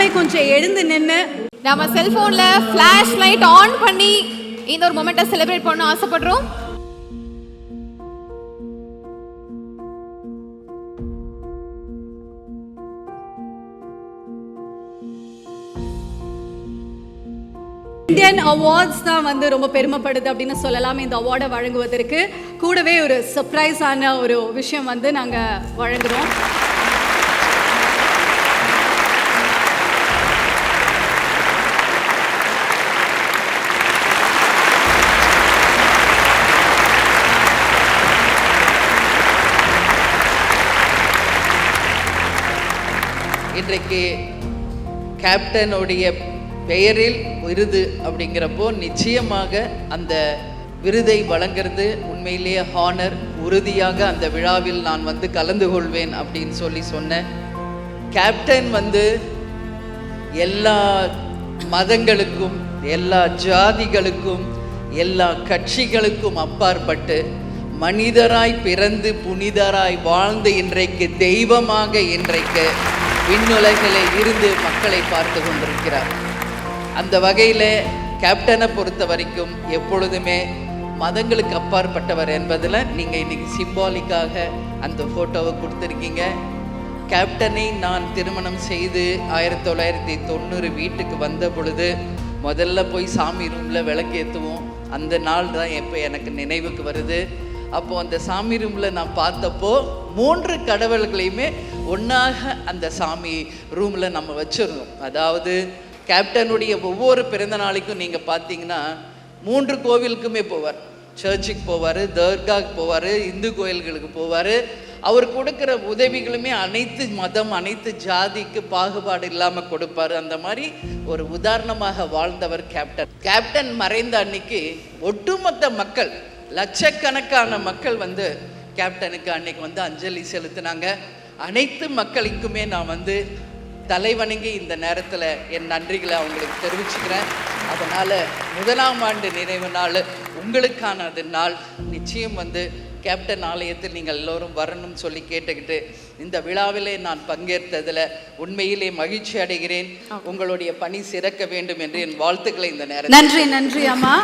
எல்லாருமே கொஞ்சம் எழுந்து நின்று நம்ம செல்போன்ல ஃபிளாஷ் லைட் ஆன் பண்ணி இந்த ஒரு மொமெண்ட்டை செலிப்ரேட் பண்ண ஆசைப்படுறோம். இந்தியன் அவார்ட்ஸ் தான் வந்து ரொம்ப பெருமைப்படுது அப்படின்னு சொல்லலாம். இந்த அவார்டை வழங்குவதற்கு கூடவே ஒரு சர்ப்ரைஸான ஒரு விஷயம் வந்து நாங்கள் வழங்குகிறோம். இன்றைக்கு கேப்டனுடைய பெயரில் விருது அப்படிங்கிறப்போ நிச்சயமாக அந்த விருதை வழங்குறது உண்மையிலேயே ஹானர். உறுதியாக அந்த விழாவில் நான் வந்து கலந்து கொள்வேன் அப்படின்னு சொன்னேன். கேப்டன் வந்து எல்லா மதங்களுக்கும் எல்லா ஜாதிகளுக்கும் எல்லா கட்சிகளுக்கும் அப்பாற்பட்டு மனிதராய் பிறந்து புனிதராய் வாழ்ந்து இன்றைக்கு தெய்வமாக இன்றைக்கு விண்ணுலகிலே இருந்து மக்களை பார்த்து கொண்டிருக்கிறார். அந்த வகையில் கேப்டனை பொறுத்த வரைக்கும் எப்பொழுதுமே மதங்களுக்கு அப்பாற்பட்டவர் என்பதில் நீங்கள் இன்றைக்கி சிம்பாலிக்காக அந்த ஃபோட்டோவை கொடுத்துருக்கீங்க. கேப்டனை நான் திருமணம் செய்து 1990 வீட்டுக்கு வந்த பொழுது முதல்ல போய் சாமி ரூமில் விளக்கேற்றுவோம். அந்த நாள் தான் எப்போ எனக்கு நினைவுக்கு வருது. அப்போது அந்த சாமி ரூமில் நான் பார்த்தப்போ 3 கடவுள்களையுமே ஒன்றாக அந்த சாமி ரூமில் நம்ம வச்சுருந்தோம். அதாவது கேப்டனுடைய ஒவ்வொரு பிறந்த நாளைக்கும் நீங்கள் பார்த்தீங்கன்னா 3 கோவிலுக்குமே போவார். சர்ச்சுக்கு போவார், தர்காவுக்கு போவார், இந்து கோயில்களுக்கு போவார். அவர் கொடுக்குற உதவிகளுமே அனைத்து மதம் அனைத்து ஜாதிக்கு பாகுபாடு இல்லாமல் கொடுப்பார். அந்த மாதிரி ஒரு உதாரணமாக வாழ்ந்தவர் கேப்டன். கேப்டன் மறைந்த அன்னைக்கு ஒட்டுமொத்த மக்கள் லட்சக்கணக்கான மக்கள் வந்து கேப்டனுக்கு அன்னைக்கு வந்து அஞ்சலி செலுத்தினாங்க. அனைத்து மக்களுக்குமே நான் வந்து தலைவணங்கி இந்த நேரத்தில் என் நன்றிகளை அவங்களுக்கு தெரிவிச்சுக்கிறேன். அதனால் 1ஆம் ஆண்டு நினைவு நாள் உங்களுக்கான அது நாள். நிச்சயம் வந்து கேப்டன் ஆலயத்தில் நீங்கள் எல்லோரும் வரணும்னு சொல்லி கேட்டுக்கிட்டு இந்த விழாவிலே நான் பங்கேற்றதில் உண்மையிலே மகிழ்ச்சி அடைகிறேன். உங்களுடைய பணி சிறக்க வேண்டும் என்று என் வாழ்த்துக்களை இந்த நேரத்தில் நன்றி அம்மா.